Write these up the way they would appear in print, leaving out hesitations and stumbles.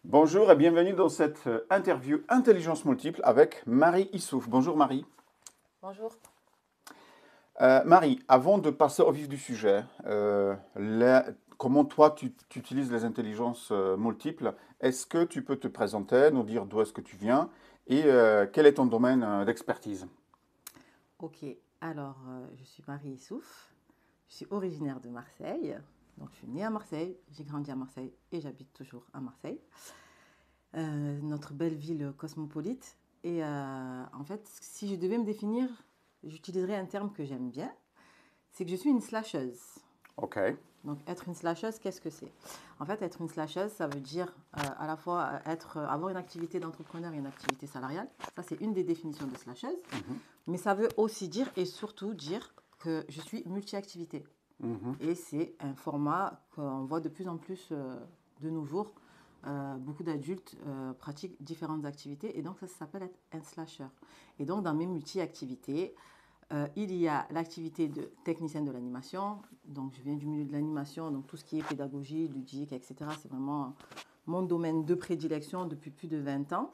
Bonjour et bienvenue dans cette interview Intelligence Multiple avec Marie Issouf. Bonjour Marie. Bonjour. Marie, avant de passer au vif du sujet, comment toi tu utilises les intelligences multiples, est-ce que tu peux te présenter, nous dire d'où est-ce que tu viens et quel est ton domaine d'expertise? Ok, alors je suis Marie Issouf, je suis originaire de Marseille. Donc je suis née à Marseille, j'ai grandi à Marseille et j'habite toujours à Marseille. Notre belle ville cosmopolite. Et en fait, si je devais me définir, j'utiliserais un terme que j'aime bien, c'est que je suis une slasheuse. Ok. Donc être une slasheuse, qu'est-ce que c'est? En fait, être une slasheuse, ça veut dire à la fois avoir une activité d'entrepreneur et une activité salariale. Ça, c'est une des définitions de slasheuse. Mhm, Mais ça veut aussi dire et surtout dire que je suis multi-activité. mhm. Et c'est un format qu'on voit de plus en plus de nos jours. Beaucoup d'adultes pratiquent différentes activités et donc ça s'appelle être un slasher. Et donc dans mes multi-activités, il y a l'activité de technicienne de l'animation. Donc je viens du milieu de l'animation, donc tout ce qui est pédagogie, ludique, etc. C'est vraiment mon domaine de prédilection depuis plus de 20 ans.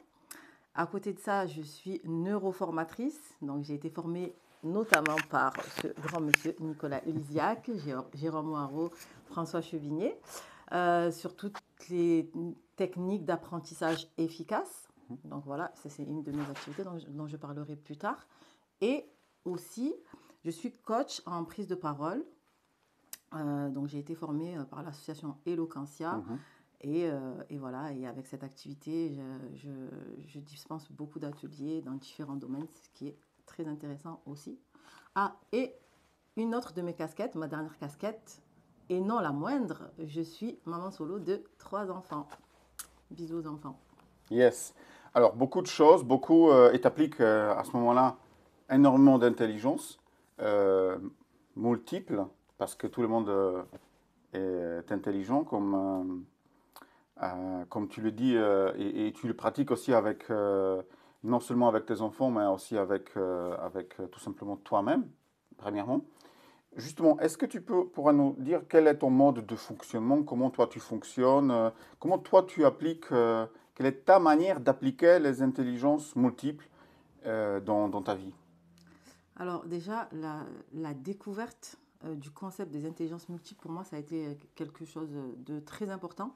À côté de ça, je suis neuroformatrice. Donc, j'ai été formée notamment par ce grand monsieur Nicolas Ulziac, Jérôme Moirot, François Chevigné, sur toutes les techniques d'apprentissage efficaces. Donc voilà, ça c'est une de mes activités dont je parlerai plus tard. Et aussi, je suis coach en prise de parole. Donc j'ai été formée par l'association Eloquentia. Mhm. Et voilà, et avec cette activité, je dispense beaucoup d'ateliers dans différents domaines, ce qui est très intéressant aussi. Ah, et une autre de mes casquettes, ma dernière casquette, et non la moindre, je suis maman solo de 3 enfants. Bisous aux enfants. Yes. Alors beaucoup de choses, beaucoup et t'appliques à ce moment-là énormément d'intelligence euh, multiple parce que tout le monde est intelligent, comme tu le dis, et tu le pratiques aussi avec, non seulement avec tes enfants, mais aussi avec tout simplement toi-même, premièrement. Justement, est-ce que pourras nous dire quel est ton mode de fonctionnement, comment toi tu fonctionnes, comment toi tu appliques, quelle est ta manière d'appliquer les intelligences multiples dans ta vie? Alors déjà, la découverte du concept des intelligences multiples, pour moi, ça a été quelque chose de très important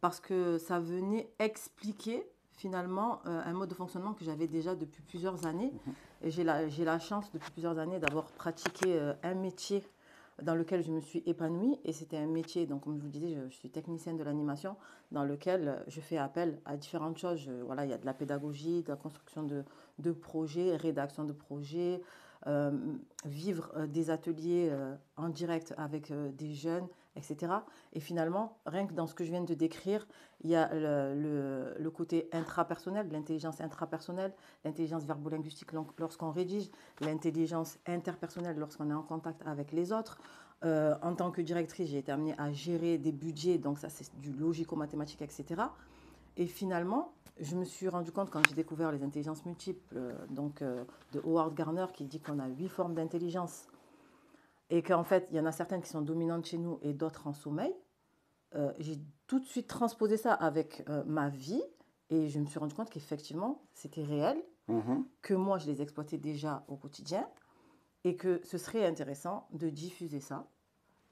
parce que ça venait expliquer finalement un mode de fonctionnement que j'avais déjà depuis plusieurs années. Mhm, Et j'ai la chance depuis plusieurs années d'avoir pratiqué un métier dans lequel je me suis épanouie. Et c'était un métier, donc comme je vous disais, je suis technicienne de l'animation, dans lequel je fais appel à différentes choses. Voilà, il y a de la pédagogie, de la construction de projets, rédaction de projets, euh, vivre des ateliers en direct avec des jeunes, etc. Et finalement, rien que dans ce que je viens de décrire, il y a le côté intrapersonnel, l'intelligence intrapersonnelle, l'intelligence verbolinguistique lorsqu'on rédige, l'intelligence interpersonnelle lorsqu'on est en contact avec les autres. En tant que directrice, j'ai été amenée à gérer des budgets, donc ça c'est du logico-mathématique, etc. Et finalement, je me suis rendu compte quand j'ai découvert les intelligences multiples, de Howard Gardner, qui dit qu'on a 8 formes d'intelligence et qu'en fait, il y en a certaines qui sont dominantes chez nous et d'autres en sommeil. J'ai tout de suite transposé ça avec ma vie et je me suis rendu compte qu'effectivement, c'était réel, mhm. que moi, je les exploitais déjà au quotidien et que ce serait intéressant de diffuser ça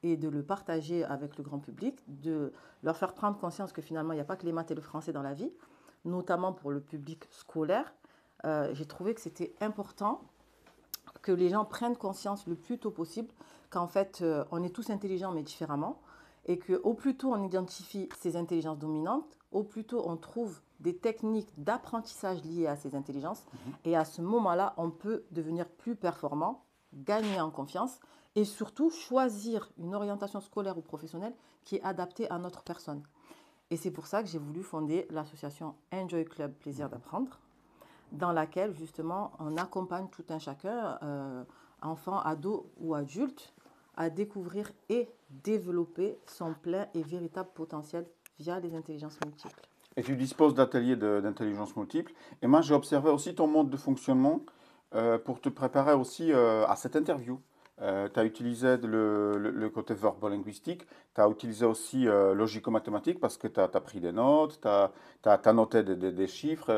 et de le partager avec le grand public, de leur faire prendre conscience que finalement, il n'y a pas que les maths et le français dans la vie, notamment pour le public scolaire. J'ai trouvé que c'était important que les gens prennent conscience le plus tôt possible qu'en fait, on est tous intelligents mais différemment et qu'au plus tôt on identifie ces intelligences dominantes, au plus tôt on trouve des techniques d'apprentissage liées à ces intelligences et à ce moment-là, on peut devenir plus performant, gagner en confiance et surtout choisir une orientation scolaire ou professionnelle qui est adaptée à notre personne. Et c'est pour ça que j'ai voulu fonder l'association Enjoy Club Plaisir d'apprendre, dans laquelle justement on accompagne tout un chacun, enfant, ado ou adulte, à découvrir et développer son plein et véritable potentiel via les intelligences multiples. Et tu disposes d'ateliers d'intelligence multiple. Et moi, j'ai observé aussi ton mode de fonctionnement pour te préparer aussi à cette interview. tu as utilisé le côté verbo-linguistique, tu as utilisé aussi logico-mathématique parce que tu as pris des notes, tu as noté des chiffres,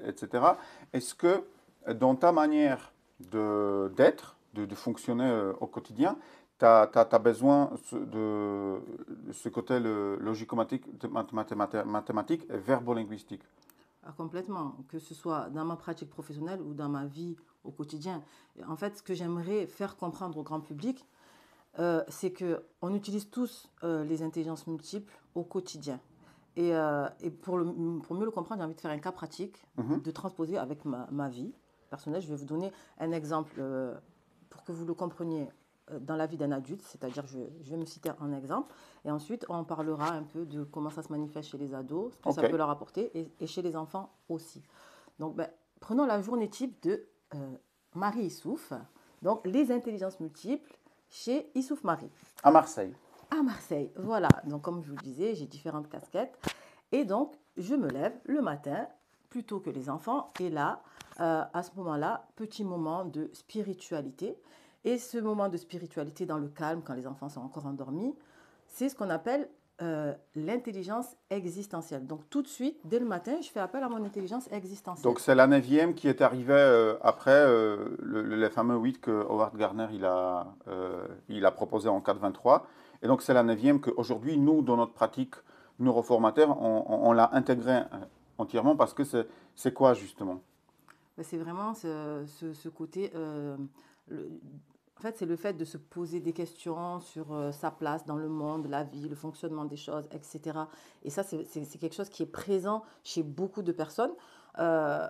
etc. Est-ce que dans ta manière de fonctionner au quotidien, tu as besoin de ce côté logico-mathématique et verbo-linguistique? Ah, complètement, que ce soit dans ma pratique professionnelle ou dans ma vie au quotidien. Et en fait, ce que j'aimerais faire comprendre au grand public, c'est qu'on utilise tous les intelligences multiples au quotidien. Et pour mieux le comprendre, j'ai envie de faire un cas pratique, Mhm. de transposer avec ma vie personnelle. Je vais vous donner un exemple pour que vous le compreniez dans la vie d'un adulte, c'est-à-dire je vais me citer un exemple, et ensuite on parlera un peu de comment ça se manifeste chez les ados, ce que Ok. ça peut leur apporter, et chez les enfants aussi. Donc, prenons la journée type de Marie Issouf, donc les intelligences multiples chez Issouf Marie. À Marseille. À Marseille, voilà. Donc, comme je vous le disais, j'ai différentes casquettes. Et donc, je me lève le matin, plus tôt que les enfants. Et là, à ce moment-là, petit moment de spiritualité. Et ce moment de spiritualité dans le calme, quand les enfants sont encore endormis, c'est ce qu'on appelle l'intelligence existentielle. Donc, tout de suite, dès le matin, je fais appel à mon intelligence existentielle. Donc c'est la neuvième qui est arrivée après les fameux 8 que Howard Gardner il a proposé en 4.23. Et donc c'est la neuvième qu'aujourd'hui, nous, dans notre pratique neuroformateur, on l'a intégrée entièrement parce que c'est quoi justement? C'est vraiment ce côté. Le- En fait, c'est le fait de se poser des questions sur sa place dans le monde, la vie, le fonctionnement des choses, etc. Et ça, c'est quelque chose qui est présent chez beaucoup de personnes. Euh,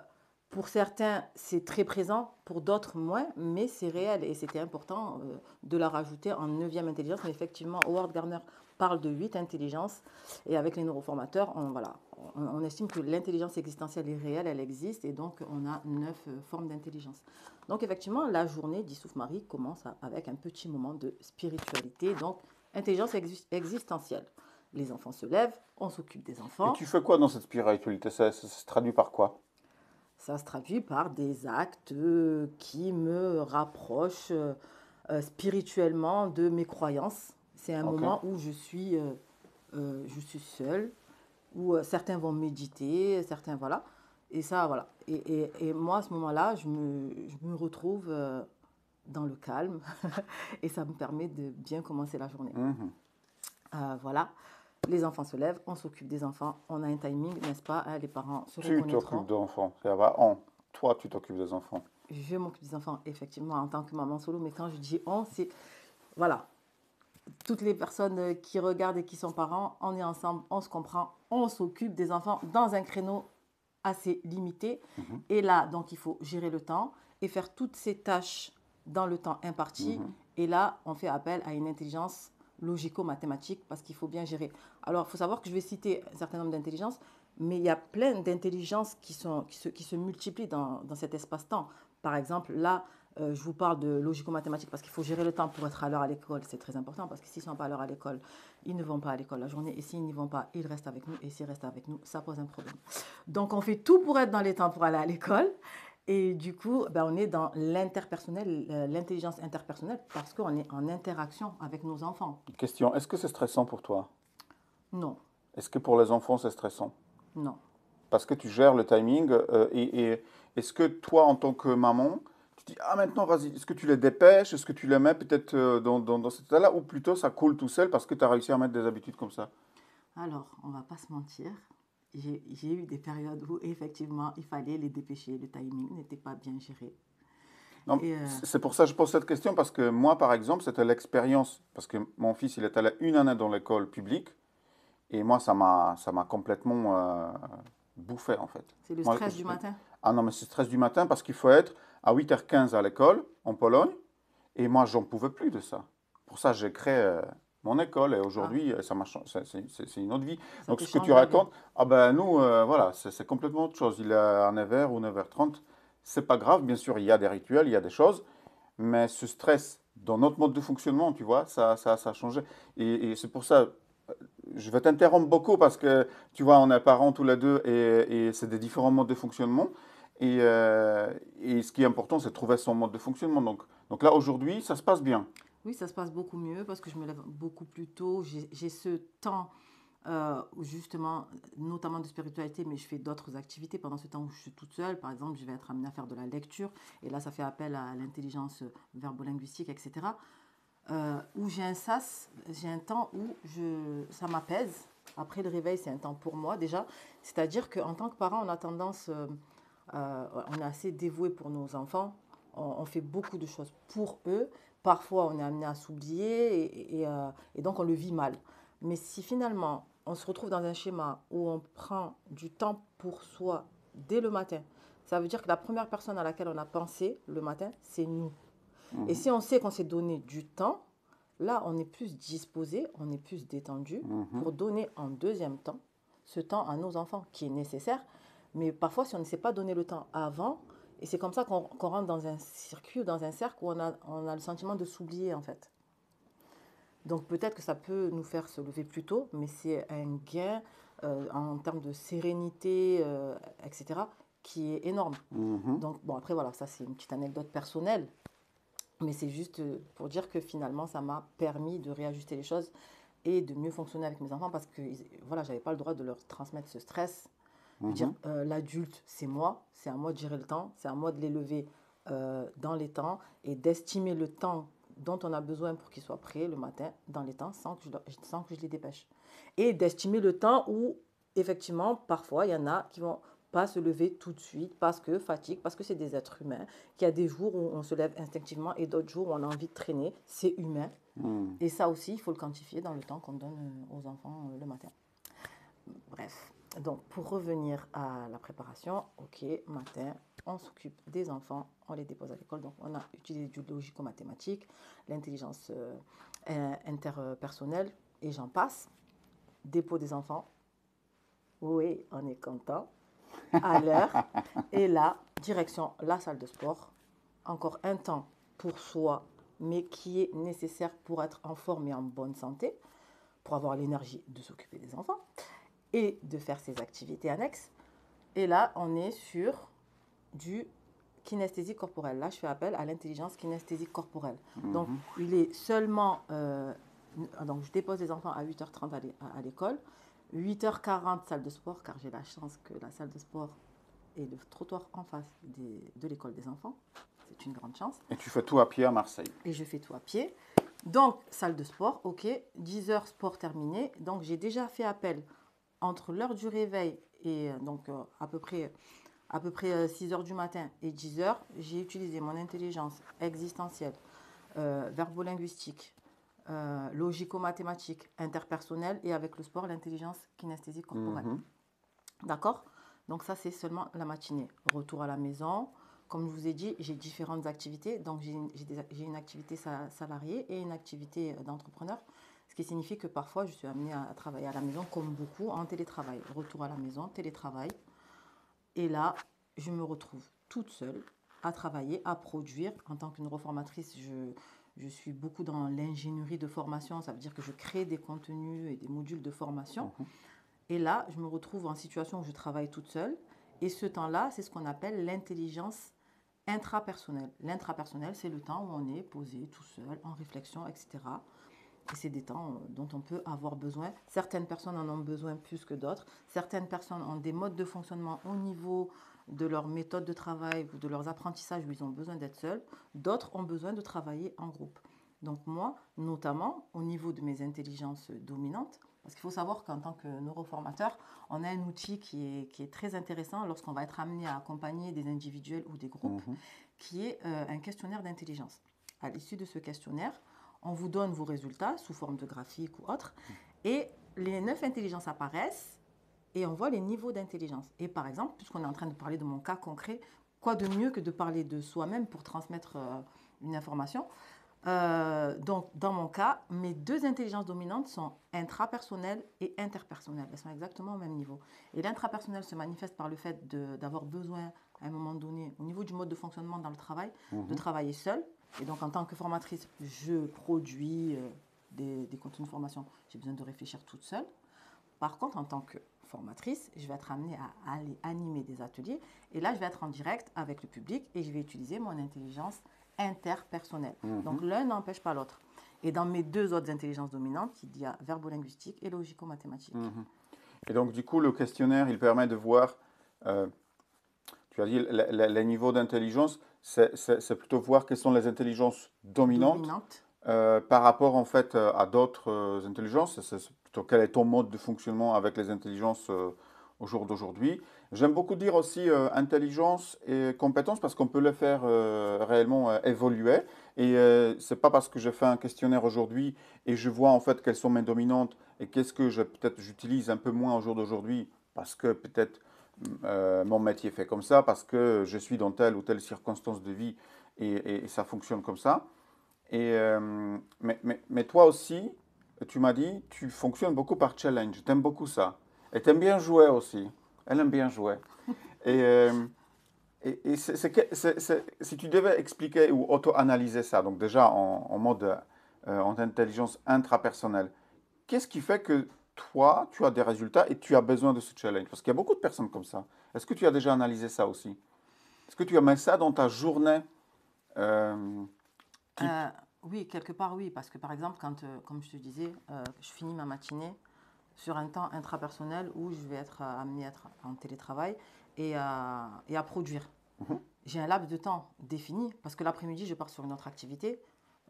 pour certains, c'est très présent, pour d'autres, moins, mais c'est réel. Et c'était important de la rajouter en neuvième intelligence. Mais effectivement, Howard Gardner parle de 8 intelligences. Et avec les neuroformateurs, voilà, on estime que l'intelligence existentielle est réelle, elle existe. Et donc, on a 9 formes d'intelligence. Donc effectivement, la journée d'Issouf Marie commence avec un petit moment de spiritualité, donc intelligence existentielle. Les enfants se lèvent, on s'occupe des Et enfants. tu fais quoi dans cette spiritualité? Ça se traduit par quoi? Ça se traduit par des actes qui me rapprochent spirituellement de mes croyances. C'est un Ok. moment où je suis seule, où certains vont méditer, certains voilà. Et ça, voilà. Et moi, à ce moment-là, je me retrouve dans le calme et ça me permet de bien commencer la journée. Mhm. Voilà, les enfants se lèvent, on s'occupe des enfants, on a un timing, n'est-ce pas? Hein, les parents se Tu t'occupes reconnaîtront. d'enfants. Ça va, on. Toi, tu t'occupes des enfants. Je m'occupe des enfants, effectivement, en tant que maman solo, mais quand je dis on, c'est, voilà, toutes les personnes qui regardent et qui sont parents, on est ensemble, on se comprend, on s'occupe des enfants dans un créneau assez limité. Mhm. Et là, donc, il faut gérer le temps et faire toutes ces tâches dans le temps imparti. Mhm. Et là, on fait appel à une intelligence logico-mathématique parce qu'il faut bien gérer. Alors, il faut savoir que je vais citer un certain nombre d'intelligences, mais il y a plein d'intelligences qui se multiplient dans cet espace-temps. Par exemple, là, je vous parle de logico-mathématique parce qu'il faut gérer le temps pour être à l'heure à l'école. C'est très important parce que s'ils ne sont pas à l'heure à l'école, ils ne vont pas à l'école la journée. Et s'ils n'y vont pas, ils restent avec nous. Et s'ils restent avec nous, ça pose un problème. Donc, on fait tout pour être dans les temps pour aller à l'école. Et du coup, on est dans l'interpersonnel, l'intelligence interpersonnelle parce qu'on est en interaction avec nos enfants. Question, est-ce que c'est stressant pour toi? Non, Est-ce que pour les enfants, c'est stressant? non. Parce que tu gères le timing et est-ce que toi, en tant que maman, tu dis, ah maintenant, vas-y, est-ce que tu les dépêches? Est-ce que tu les mets peut-être dans cet état-là? Ou plutôt ça coule tout seul parce que tu as réussi à mettre des habitudes comme ça? Alors, on va pas se mentir. J'ai eu des périodes où effectivement il fallait les dépêcher, le timing n'était pas bien géré. Non, Et c'est pour ça que je pose cette question parce que moi, par exemple, c'était l'expérience. Parce que mon fils, il est allé une année dans l'école publique et moi, ça m'a complètement bouffé en fait. c'est le Moi, stress du matin. ah non, mais c'est stress du matin parce qu'il faut être à 8h15 à l'école en Pologne. Et moi, j'en pouvais plus de ça. Pour ça, j'ai créé mon école et Ah, aujourd'hui, c'est une autre vie. ça Donc, te ce que tu change la vie. racontes, ah ben nous, voilà, c'est complètement autre chose. Il est à 9h ou 9h30, c'est pas grave. Bien sûr, il y a des rituels, il y a des choses, mais ce stress dans notre mode de fonctionnement, tu vois, ça a changé. Et c'est pour ça, je vais t'interrompre beaucoup parce que, tu vois, on est parents tous les deux et c'est des différents modes de fonctionnement. Et, euh, et ce qui est important, c'est de trouver son mode de fonctionnement. Donc Donc là, aujourd'hui, ça se passe bien. Oui, ça se passe beaucoup mieux parce que je me lève beaucoup plus tôt. J'ai ce temps, où justement, notamment de spiritualité, mais je fais d'autres activités pendant ce temps où je suis toute seule. Par exemple, je vais être amenée à faire de la lecture. Et là, ça fait appel à l'intelligence verbo-linguistique, etc. Où j'ai un sas, j'ai un temps où ça m'apaise. Après le réveil, c'est un temps pour moi déjà. C'est-à-dire qu'en tant que parent, on a tendance, on est assez dévoué pour nos enfants. On fait beaucoup de choses pour eux. Parfois, on est amené à s'oublier et donc on le vit mal. Mais si finalement, on se retrouve dans un schéma où on prend du temps pour soi dès le matin, ça veut dire que la première personne à laquelle on a pensé le matin, c'est nous. Et si on sait qu'on s'est donné du temps, là, on est plus disposé, on est plus détendu pour donner en deuxième temps ce temps à nos enfants qui est nécessaire. Mais parfois, si on ne s'est pas donné le temps avant, et c'est comme ça qu'on rentre dans un circuit ou dans un cercle où on a le sentiment de s'oublier en fait. Donc peut-être que ça peut nous faire se lever plus tôt, mais c'est un gain en termes de sérénité, etc., qui est énorme. Donc bon, après voilà, ça c'est une petite anecdote personnelle. Mais c'est juste pour dire que finalement, ça m'a permis de réajuster les choses et de mieux fonctionner avec mes enfants parce que voilà, j'avais pas le droit de leur transmettre ce stress. Je veux dire, l'adulte, c'est moi, c'est à moi de gérer le temps, c'est à moi de l'élever dans les temps et d'estimer le temps dont on a besoin pour qu'ils soient prêts le matin dans les temps sans que je les dépêche. Et d'estimer le temps où, effectivement, parfois, il y en a qui vont pas se lever tout de suite parce que fatigue, parce que c'est des êtres humains, qu'il y a des jours où on se lève instinctivement et d'autres jours où on a envie de traîner, c'est humain. Et ça aussi, il faut le quantifier dans le temps qu'on donne aux enfants le matin. Bref, donc pour revenir à la préparation, ok, matin, on s'occupe des enfants, on les dépose à l'école. Donc on a utilisé du logico-mathématique, l'intelligence interpersonnelle et j'en passe. Dépôt des enfants, oui, on est content, à l'heure. Et là, direction la salle de sport. Encore un temps pour soi, mais qui est nécessaire pour être en forme et en bonne santé, pour avoir l'énergie de s'occuper des enfants et de faire ses activités annexes. Et là, on est sur du kinesthésie corporelle. Là, je fais appel à l'intelligence kinesthésique corporelle. Donc, il est seulement... donc, je dépose les enfants à 8h30 à l'école. 8h40, salle de sport, car j'ai la chance que la salle de sport est le trottoir en face de l'école des enfants. C'est une grande chance. Et tu fais tout à pied à Marseille. Et je fais tout à pied. Donc, salle de sport, ok. 10h, sport terminé. Donc, j'ai déjà fait appel entre l'heure du réveil et donc à peu près 6h du matin et 10h. J'ai utilisé mon intelligence existentielle, verbo-linguistique, logico-mathématique, interpersonnelle et avec le sport, l'intelligence kinesthésique corporelle. D'accord? Donc ça, c'est seulement la matinée. Retour à la maison. Comme je vous ai dit, j'ai différentes activités. Donc j'ai une activité salariée et une activité d'entrepreneur. Ce qui signifie que parfois, je suis amenée à travailler à la maison, comme beaucoup, en télétravail. Retour à la maison, télétravail. Et là, je me retrouve toute seule à travailler, à produire. En tant que neuroformatrice, je suis beaucoup dans l'ingénierie de formation. Ça veut dire que je crée des contenus et des modules de formation. Et là, je me retrouve en situation où je travaille toute seule. Et ce temps-là, c'est ce qu'on appelle l'intelligence intrapersonnelle. L'intrapersonnel, c'est le temps où on est posé tout seul, en réflexion, etc. Et c'est des temps dont on peut avoir besoin. Certaines personnes en ont besoin plus que d'autres. Certaines personnes ont des modes de fonctionnement au niveau de leur méthode de travail ou de leurs apprentissages où ils ont besoin d'être seuls. D'autres ont besoin de travailler en groupe. Donc moi, notamment au niveau de mes intelligences dominantes, parce qu'il faut savoir qu'en tant que neuroformateur, on a un outil qui est très intéressant lorsqu'on va être amené à accompagner des individuels ou des groupes, qui est un questionnaire d'intelligence. À l'issue de ce questionnaire, on vous donne vos résultats sous forme de graphique ou autre, et les 9 intelligences apparaissent, et on voit les niveaux d'intelligence. Et par exemple, puisqu'on est en train de parler de mon cas concret, quoi de mieux que de parler de soi-même pour transmettre une information. Donc, dans mon cas, mes 2 intelligences dominantes sont intrapersonnelles et interpersonnelles. Elles sont exactement au même niveau. Et l'intrapersonnel se manifeste par le fait d'avoir besoin, à un moment donné, au niveau du mode de fonctionnement dans le travail, de travailler seule. Et donc, en tant que formatrice, je produis des contenus de formation. J'ai besoin de réfléchir toute seule. Par contre, en tant que formatrice, je vais être amenée à aller animer des ateliers. Et là, je vais être en direct avec le public et je vais utiliser mon intelligence interpersonnel. Mhm. Donc l'un n'empêche pas l'autre. Et dans mes deux autres intelligences dominantes, il y a verbo-linguistique et logico-mathématique. Mhm. Et donc, du coup, le questionnaire, il permet de voir, euh, tu as dit, les niveaux d'intelligence, c'est plutôt voir quelles sont les intelligences dominantes Dominante. par rapport, en fait, à d'autres intelligences. C'est plutôt quel est ton mode de fonctionnement avec les intelligences au jour d'aujourd'hui. J'aime beaucoup dire aussi intelligence et compétence parce qu'on peut les faire réellement évoluer. Et c'est pas parce que je fais un questionnaire aujourd'hui et je vois en fait quelles sont mes dominantes et qu'est-ce que peut-être j'utilise un peu moins au jour d'aujourd'hui parce que peut-être mon métier fait comme ça, parce que je suis dans telle ou telle circonstance de vie et ça fonctionne comme ça. Mais toi aussi, tu m'as dit, tu fonctionnes beaucoup par challenge. T'aimes beaucoup ça. Et t'aimes bien jouer aussi. Elle aime bien jouer. Et, euh, si tu devais expliquer ou auto-analyser ça, donc déjà en mode en intelligence intrapersonnelle, qu'est-ce qui fait que toi, tu as des résultats et tu as besoin de ce challenge? Parce qu'il y a beaucoup de personnes comme ça. Est-ce que tu as déjà analysé ça aussi? Est-ce que tu as mis ça dans ta journée euh, type? Euh, oui, quelque part, oui. Parce que par exemple, quand, comme je te disais, je finis ma matinée sur un temps intrapersonnel où je vais être amenée à être en télétravail et à produire. Mhm, J'ai un laps de temps défini parce que l'après-midi, je pars sur une autre activité.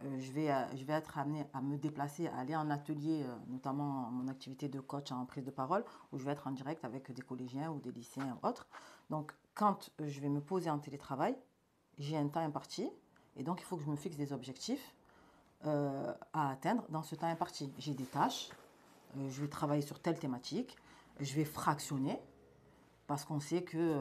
Je vais être amenée à me déplacer, à aller en atelier, notamment mon activité de coach en prise de parole, où je vais être en direct avec des collégiens ou des lycéens ou autres. Donc, quand je vais me poser en télétravail, j'ai un temps imparti et donc il faut que je me fixe des objectifs à atteindre dans ce temps imparti. J'ai des tâches, je vais travailler sur telle thématique, je vais fractionner parce qu'on sait que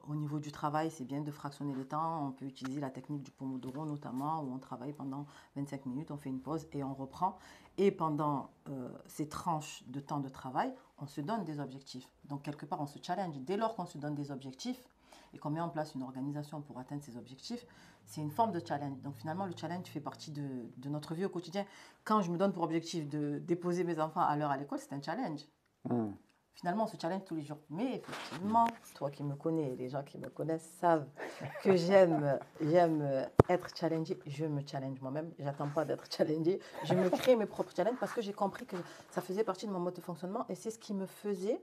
au niveau du travail, c'est bien de fractionner les temps. On peut utiliser la technique du Pomodoro notamment, où on travaille pendant 25 minutes, on fait une pause et on reprend. Et pendant ces tranches de temps de travail, on se donne des objectifs. Donc quelque part, on se challenge. Dès lors qu'on se donne des objectifs et qu'on met en place une organisation pour atteindre ces objectifs, c'est une forme de challenge. Donc finalement, le challenge fait partie de notre vie au quotidien. Quand je me donne pour objectif de déposer mes enfants à l'heure à l'école, c'est un challenge. mhm, Finalement, on se challenge tous les jours. Mais effectivement, toi qui me connais, les gens qui me connaissent savent que j'aime être challengée. Je me challenge moi-même. J'attends pas d'être challengée. Je me crée mes propres challenges parce que j'ai compris que ça faisait partie de mon mode de fonctionnement et c'est ce qui me faisait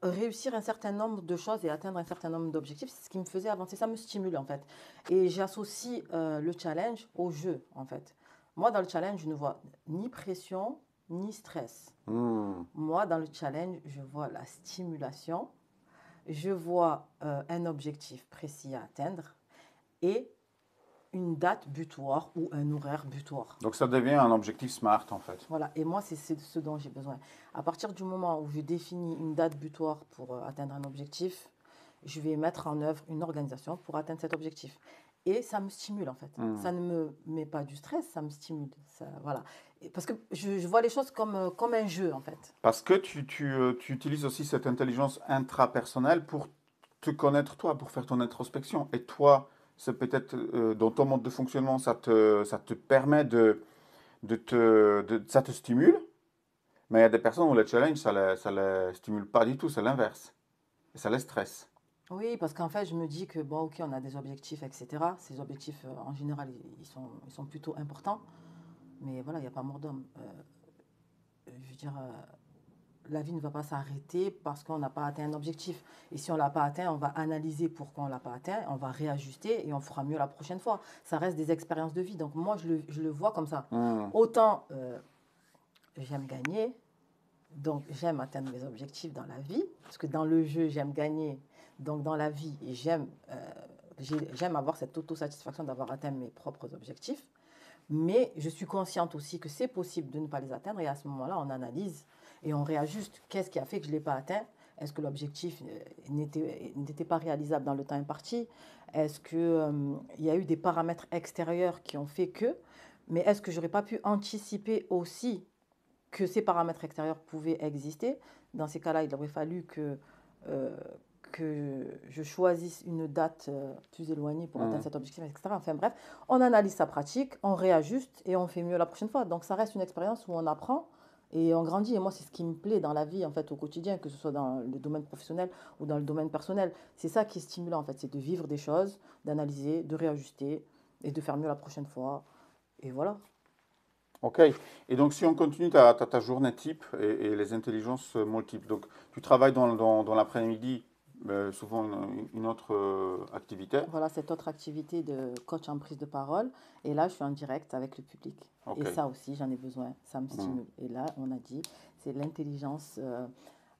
réussir un certain nombre de choses et atteindre un certain nombre d'objectifs. C'est ce qui me faisait avancer. Ça me stimule en fait. Et j'associe le challenge au jeu en fait. Moi, dans le challenge, je ne vois ni pression ni stress. mhm. Moi, dans le challenge, je vois la stimulation, je vois un objectif précis à atteindre et une date butoir ou un horaire butoir. Donc ça devient un objectif SMART en fait. Voilà, et moi, c'est ce dont j'ai besoin. À partir du moment où je définis une date butoir pour atteindre un objectif, je vais mettre en œuvre une organisation pour atteindre cet objectif. Et ça me stimule en fait. Mhm. Ça ne me met pas du stress, ça me stimule. Ça, voilà. Parce que je vois les choses comme un jeu en fait. Parce que tu utilises aussi cette intelligence intrapersonnelle pour te connaître toi, pour faire ton introspection. Et toi, c'est peut-être dans ton mode de fonctionnement, ça te permet ça te stimule. Mais il y a des personnes où le challenge, ça les stimule pas du tout, c'est l'inverse. Et ça les stresse. Oui, parce qu'en fait, je me dis que, bon, ok, on a des objectifs, etc. Ces objectifs, en général, ils sont plutôt importants. Mais voilà, il n'y a pas mort d'homme. Je veux dire, la vie ne va pas s'arrêter parce qu'on n'a pas atteint un objectif. Et si on ne l'a pas atteint, on va analyser pourquoi on ne l'a pas atteint, on va réajuster et on fera mieux la prochaine fois. Ça reste des expériences de vie. Donc moi, je le vois comme ça. Hmm. Autant j'aime gagner, donc j'aime atteindre mes objectifs dans la vie, parce que dans le jeu, j'aime gagner. Donc dans la vie, j'aime avoir cette autosatisfaction d'avoir atteint mes propres objectifs. Mais je suis consciente aussi que c'est possible de ne pas les atteindre et à ce moment-là, on analyse et on réajuste. Qu'est-ce qui a fait que je ne l'ai pas atteint? Est-ce que l'objectif n'était pas réalisable dans le temps imparti? Est-ce qu'il y a eu des paramètres extérieurs qui ont fait que? Mais est-ce que je n'aurais pas pu anticiper aussi que ces paramètres extérieurs pouvaient exister? Dans ces cas-là, il aurait fallu euh, que je choisisse une date plus éloignée pour atteindre Hmm. cet objectif, etc. Enfin bref, on analyse sa pratique, on réajuste et on fait mieux la prochaine fois. Donc ça reste une expérience où on apprend et on grandit. Et moi, c'est ce qui me plaît dans la vie, en fait, au quotidien, que ce soit dans le domaine professionnel ou dans le domaine personnel. C'est ça qui est stimulant, en fait, c'est de vivre des choses, d'analyser, de réajuster et de faire mieux la prochaine fois. Et voilà. Ok. Et donc, si on continue ta journée type et les intelligences multiples, donc tu travailles dans l'après-midi, souvent une autre activité. Voilà cette autre activité de coach en prise de parole. Et là, je suis en direct avec le public. Et Ok. ça aussi, j'en ai besoin. Ça me Hmm. stimule. Et là, on a dit, c'est l'intelligence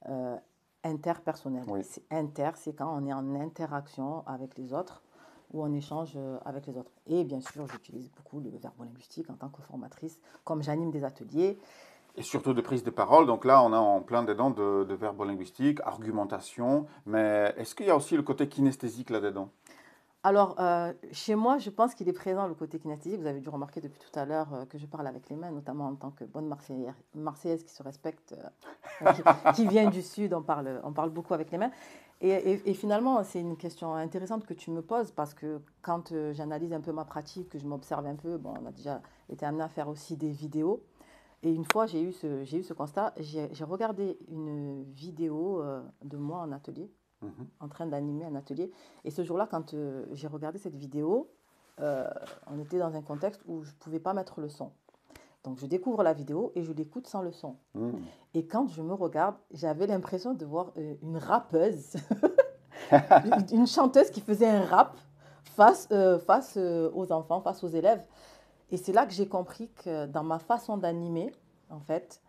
euh, interpersonnelle. Oui. C'est inter, c'est quand on est en interaction avec les autres ou on échange avec les autres. Et bien sûr, j'utilise beaucoup le verbo-linguistique en tant que formatrice, comme j'anime des ateliers. Et surtout de prise de parole. Donc là, on est en plein dedans de verbo-linguistique, argumentation. Mais est-ce qu'il y a aussi le côté kinesthésique là-dedans? Alors, chez moi, je pense qu'il est présent le côté kinesthésique. Vous avez dû remarquer depuis tout à l'heure que je parle avec les mains, notamment en tant que bonne Marseillaise qui se respecte, qui vient du Sud, on parle beaucoup avec les mains. Et finalement, c'est une question intéressante que tu me poses parce que quand j'analyse un peu ma pratique, que je m'observe un peu, bon, on a déjà été amené à faire aussi des vidéos. Et une fois, j'ai eu ce constat, j'ai regardé une vidéo de moi en atelier Mhm. en train d'animer un atelier. Et ce jour-là, quand j'ai regardé cette vidéo, euh, on était dans un contexte où je ne pouvais pas mettre le son. Donc je découvre la vidéo et je l'écoute sans le son. Hmm. Et quand je me regarde, j'avais l'impression de voir une rappeuse, une chanteuse qui faisait un rap face aux enfants, face aux élèves. Et c'est là que j'ai compris que dans ma façon d'animer, en fait,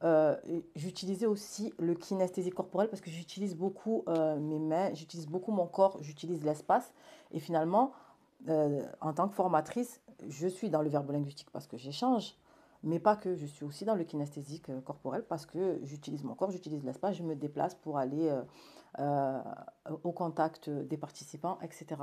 euh, j'utilisais aussi le kinesthésie corporelle parce que j'utilise beaucoup mes mains, j'utilise beaucoup mon corps, j'utilise l'espace. Et finalement, en tant que formatrice, je suis dans le verbo-linguistique parce que j'échange, mais pas que. Je suis aussi dans le kinesthésique corporel parce que j'utilise mon corps, j'utilise l'espace, je me déplace pour aller euh, au contact des participants, etc.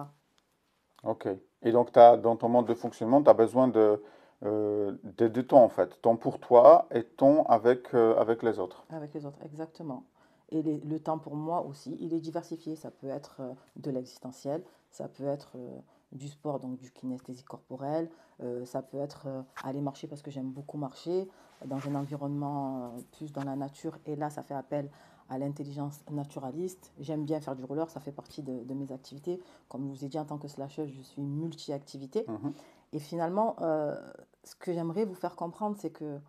Ok. Et donc, dans ton mode de fonctionnement, tu as besoin de deux temps, en fait. Temps pour toi et temps avec les autres. Avec les autres, exactement. Et le temps pour moi aussi, il est diversifié. Ça peut être de l'existentiel, ça peut être du sport, donc du kinesthésie corporelle, ça peut être aller marcher parce que j'aime beaucoup marcher dans un environnement plus dans la nature. Et là, ça fait appel à l'intelligence naturaliste. J'aime bien faire du roller, ça fait partie de mes activités. Comme je vous ai dit, en tant que slasheuse, je suis multi-activité. Mhm. Et finalement, ce que j'aimerais vous faire comprendre, c'est que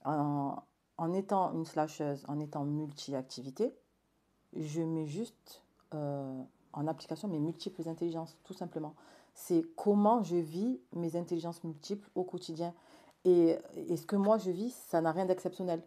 en, en étant une slasheuse, en étant multi-activité, je mets juste en application mes multiples intelligences, tout simplement. C'est comment je vis mes intelligences multiples au quotidien. Et ce que moi je vis, ça n'a rien d'exceptionnel.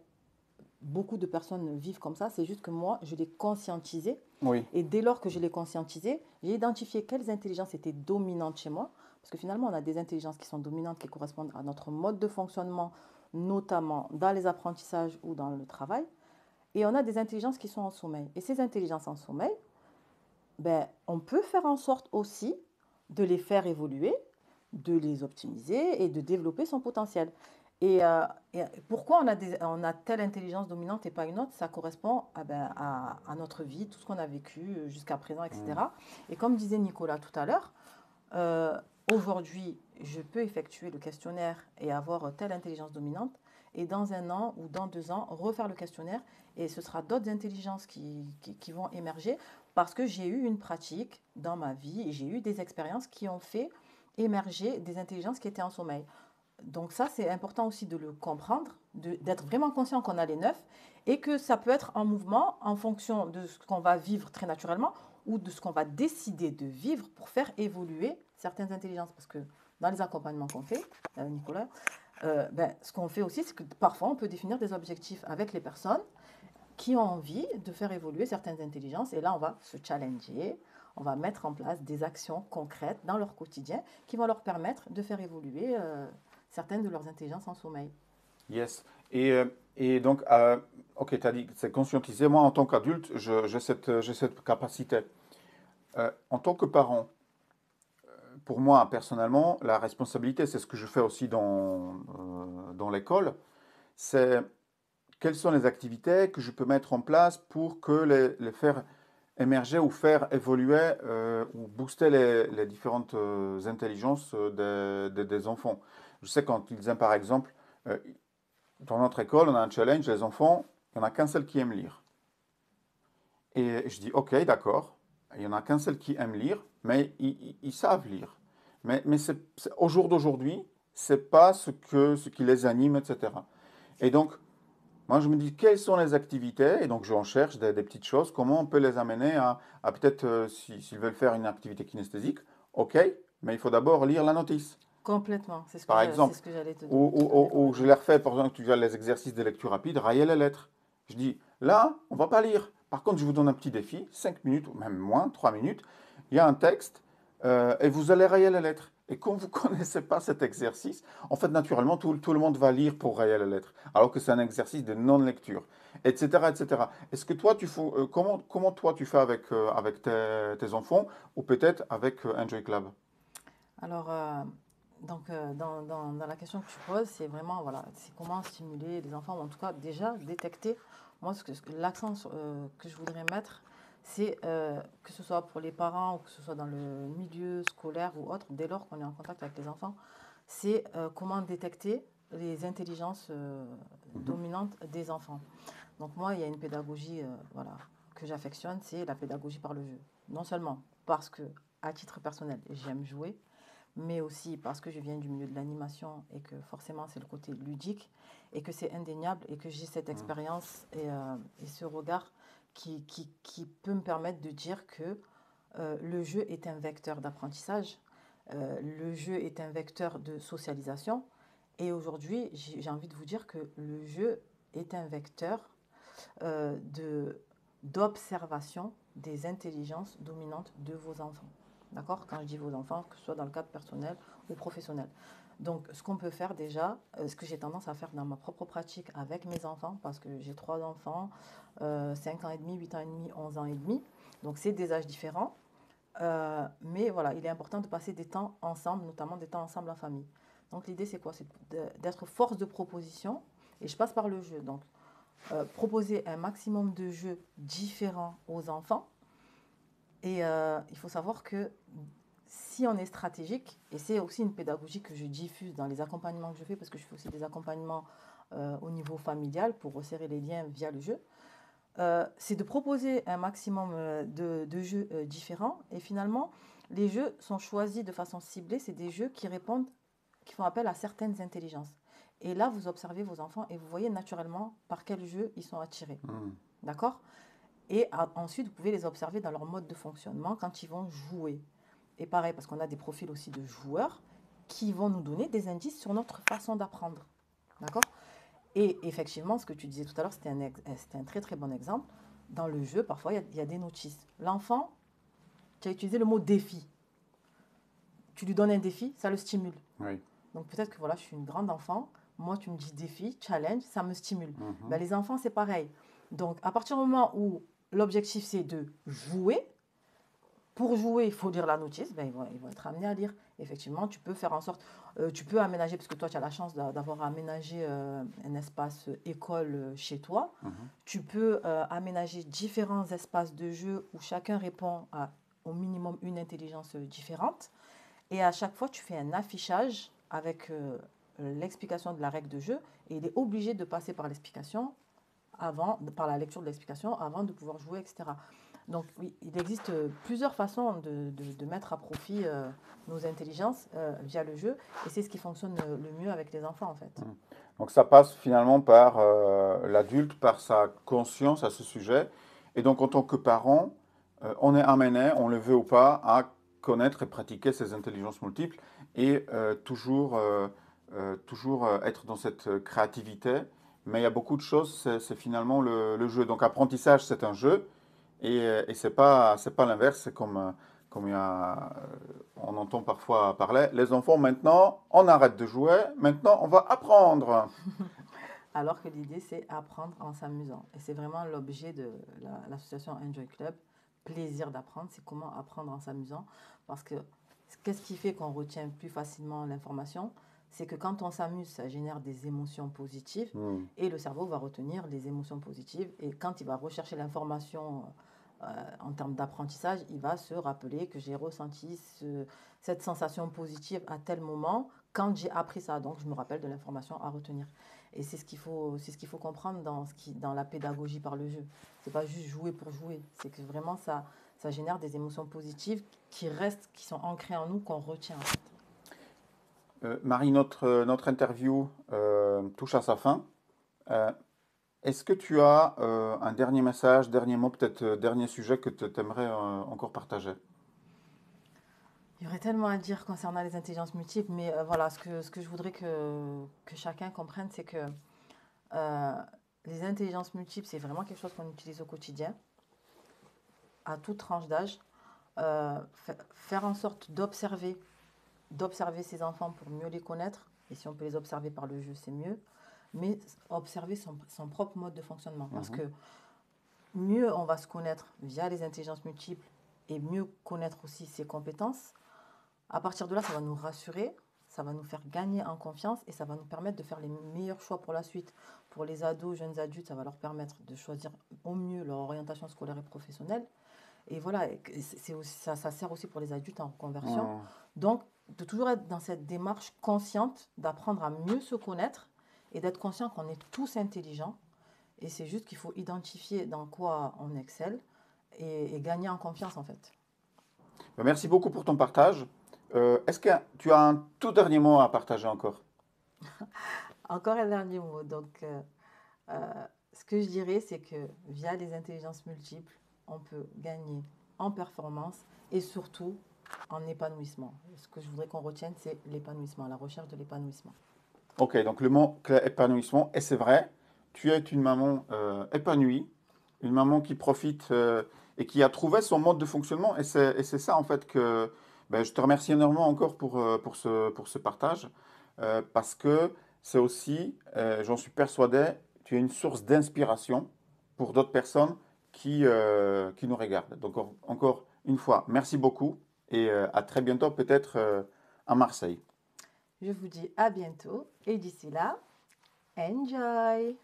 Beaucoup de personnes vivent comme ça, c'est juste que moi, je l'ai conscientisé. Oui. Et dès lors que je l'ai conscientisé, j'ai identifié quelles intelligences étaient dominantes chez moi. Parce que finalement, on a des intelligences qui sont dominantes, qui correspondent à notre mode de fonctionnement, notamment dans les apprentissages ou dans le travail. Et on a des intelligences qui sont en sommeil. Et ces intelligences en sommeil, ben, on peut faire en sorte aussi de les faire évoluer, de les optimiser et de développer son potentiel. Et pourquoi on a telle intelligence dominante et pas une autre? Ça correspond à notre vie, tout ce qu'on a vécu jusqu'à présent, Hmm. etc. Et comme disait Nicolas tout à l'heure, euh, aujourd'hui, je peux effectuer le questionnaire et avoir telle intelligence dominante, et dans un an ou dans 2 ans, refaire le questionnaire, et ce sera d'autres intelligences qui vont émerger, parce que j'ai eu une pratique dans ma vie, et j'ai eu des expériences qui ont fait émerger des intelligences qui étaient en sommeil. Donc ça, c'est important aussi de le comprendre, d'être vraiment conscient qu'on a les neuf, et que ça peut être en mouvement en fonction de ce qu'on va vivre très naturellement ou de ce qu'on va décider de vivre pour faire évoluer certaines intelligences. Parce que dans les accompagnements qu'on fait, Nicolas, ce qu'on fait aussi, c'est que parfois on peut définir des objectifs avec les personnes qui ont envie de faire évoluer certaines intelligences. Et là, on va se challenger, on va mettre en place des actions concrètes dans leur quotidien qui vont leur permettre de faire évoluer certaines de leurs intelligences en sommeil. Yes. Et donc, ok, tu as dit que c'est conscientisé. Moi, en tant qu'adulte, j'ai cette capacité. En tant que parent, pour moi, personnellement, la responsabilité, c'est ce que je fais aussi dans l'école, c'est quelles sont les activités que je peux mettre en place pour que les faire émerger ou faire évoluer ou booster les différentes intelligences des enfants. Je sais quand ils aiment, par exemple, euh, dans notre école, on a un challenge, les enfants, il n'y en a qu'un seul qui aime lire. Et je dis, ok, d'accord, il n'y en a qu'un seul qui aime lire, mais ils savent lire. Mais au jour d'aujourd'hui, c'est pas ce qui les anime, etc. Et donc, moi, je me dis, quelles sont les activités? Et donc, j'en cherche des petites choses. Comment on peut les amener à peut-être, s'ils veulent faire une activité kinesthésique, OK, mais il faut d'abord lire la notice, Complètement. par C'est exemple. ce que j'allais Ou, te donner comme je exemple. leur fais, par exemple, tu as les exercices de lecture rapide, rayer les lettres. Je dis, là, on va pas lire. Par contre, je vous donne un petit défi, 5 minutes, ou même moins, 3 minutes. Il y a un texte, et vous allez rayer les lettres. Et comme vous ne connaissez pas cet exercice, en fait, naturellement, tout le monde va lire pour rayer les lettres, alors que c'est un exercice de non-lecture, etc., etc. Est-ce que toi, comment toi, tu fais avec tes enfants, ou peut-être avec Enjoy Club? Alors, dans la question que tu poses, c'est vraiment, voilà, c'est comment stimuler les enfants, ou en tout cas déjà détecter. Moi, l'accent que je voudrais mettre, c'est que ce soit pour les parents ou que ce soit dans le milieu scolaire ou autre, dès lors qu'on est en contact avec les enfants, c'est comment détecter les intelligences Mhm. dominantes des enfants. Donc moi, il y a une pédagogie voilà, que j'affectionne, c'est la pédagogie par le jeu. Non seulement parce que, à titre personnel, j'aime jouer, mais aussi parce que je viens du milieu de l'animation et que forcément c'est le côté ludique et que c'est indéniable et que j'ai cette Mhm. expérience et ce regard qui peut me permettre de dire que le jeu est un vecteur d'apprentissage, le jeu est un vecteur de socialisation et aujourd'hui j'ai envie de vous dire que le jeu est un vecteur de, d'observation des intelligences dominantes de vos enfants. D'accord? Quand je dis vos enfants, que ce soit dans le cadre personnel ou professionnel. Donc, ce qu'on peut faire déjà, ce que j'ai tendance à faire dans ma propre pratique avec mes enfants, parce que j'ai 3 enfants, 5 ans et demi, 8 ans et demi, 11 ans et demi. Donc, c'est des âges différents. Mais voilà, il est important de passer des temps ensemble, notamment des temps ensemble en famille. Donc, l'idée, c'est quoi? C'est d'être force de proposition. Et je passe par le jeu. Donc, proposer un maximum de jeux différents aux enfants. Et il faut savoir que si on est stratégique, et c'est aussi une pédagogie que je diffuse dans les accompagnements que je fais, parce que je fais aussi des accompagnements au niveau familial pour resserrer les liens via le jeu, c'est de proposer un maximum de jeux différents. Et finalement, les jeux sont choisis de façon ciblée. C'est des jeux qui répondent, qui font appel à certaines intelligences. Et là, vous observez vos enfants et vous voyez naturellement par quel jeu ils sont attirés. Mhm. D'accord? Et ensuite, vous pouvez les observer dans leur mode de fonctionnement quand ils vont jouer. Et pareil, parce qu'on a des profils aussi de joueurs qui vont nous donner des indices sur notre façon d'apprendre. D'accord? Et effectivement, ce que tu disais tout à l'heure, c'était un très très bon exemple. Dans le jeu, parfois, il y a des notices. L'enfant, tu as utilisé le mot défi. Tu lui donnes un défi, ça le stimule. Oui. Donc peut-être que voilà, je suis une grande enfant. Moi, tu me dis défi, challenge, ça me stimule. Ben, Mhm. les enfants, c'est pareil. Donc à partir du moment où l'objectif, c'est de jouer, pour jouer, il faut lire la notice, ben, ils vont être amenés à lire. Effectivement, tu peux faire en sorte, tu peux aménager, parce que toi, tu as la chance d'avoir aménagé un espace école chez toi. Mhm. Tu peux aménager différents espaces de jeu où chacun répond à au minimum une intelligence différente. Et à chaque fois, tu fais un affichage avec l'explication de la règle de jeu. Et il est obligé de passer par l'explication par la lecture de l'explication avant de pouvoir jouer, etc. Donc oui, il existe plusieurs façons de mettre à profit nos intelligences via le jeu. Et c'est ce qui fonctionne le mieux avec les enfants, en fait. Mhm. Donc ça passe finalement par l'adulte, par sa conscience à ce sujet. Et donc en tant que parent, on est amené, on le veut ou pas, à connaître et pratiquer ces intelligences multiples et toujours être dans cette créativité. Mais il y a beaucoup de choses, c'est finalement le jeu. Donc apprentissage, c'est un jeu. Et c'est pas l'inverse, c'est comme on entend parfois parler. Les enfants, maintenant, on arrête de jouer, maintenant, on va apprendre. Alors que l'idée, c'est apprendre en s'amusant. Et c'est vraiment l'objet de l'association Enjoy Club. Plaisir d'apprendre, c'est comment apprendre en s'amusant. Parce que qu'est-ce qui fait qu'on retient plus facilement l'information? C'est que quand on s'amuse, ça génère des émotions positives Hmm. et le cerveau va retenir les émotions positives. Et quand il va rechercher l'information en termes d'apprentissage, il va se rappeler que j'ai ressenti cette sensation positive à tel moment quand j'ai appris ça. Donc, je me rappelle de l'information à retenir. Et c'est ce qu'il faut comprendre dans la pédagogie par le jeu. C'est pas juste jouer pour jouer. C'est que vraiment, ça génère des émotions positives qui restent, qui sont ancrées en nous, qu'on retient, en fait. Marie, notre interview touche à sa fin. Euh, Est-ce que tu as un dernier message, dernier mot, peut-être dernier sujet que tu aimerais encore partager? Il y aurait tellement à dire concernant les intelligences multiples, mais voilà, ce que je voudrais que chacun comprenne, c'est que euh, les intelligences multiples, c'est vraiment quelque chose qu'on utilise au quotidien, à toute tranche d'âge. Faire en sorte d'observer ses enfants pour mieux les connaître, et si on peut les observer par le jeu, c'est mieux, mais observer son propre mode de fonctionnement, parce Mhm. que mieux on va se connaître via les intelligences multiples, et mieux connaître aussi ses compétences. À partir de là, ça va nous rassurer, ça va nous faire gagner en confiance et ça va nous permettre de faire les meilleurs choix pour la suite. Pour les ados, jeunes adultes, ça va leur permettre de choisir au mieux leur orientation scolaire et professionnelle. Et voilà, ça sert aussi pour les adultes en reconversion. Mhm. Donc, de toujours être dans cette démarche consciente, d'apprendre à mieux se connaître et d'être conscient qu'on est tous intelligents. Et c'est juste qu'il faut identifier dans quoi on excelle et gagner en confiance en fait. Ben, merci beaucoup pour ton partage. Est-ce que tu as un tout dernier mot à partager encore? Encore un dernier mot. Donc, ce que je dirais, c'est que via les intelligences multiples, on peut gagner en performance et surtout en épanouissement. Ce que je voudrais qu'on retienne, c'est l'épanouissement, la recherche de l'épanouissement. Ok, donc le mot clé épanouissement, et c'est vrai, tu es une maman épanouie, une maman qui profite et qui a trouvé son mode de fonctionnement, et c'est ça en fait que ben, je te remercie énormément encore pour ce partage, parce que c'est aussi, j'en suis persuadé, tu es une source d'inspiration pour d'autres personnes qui nous regardent. Donc encore une fois, merci beaucoup, et à très bientôt peut-être à Marseille. Je vous dis à bientôt et d'ici là, enjoy!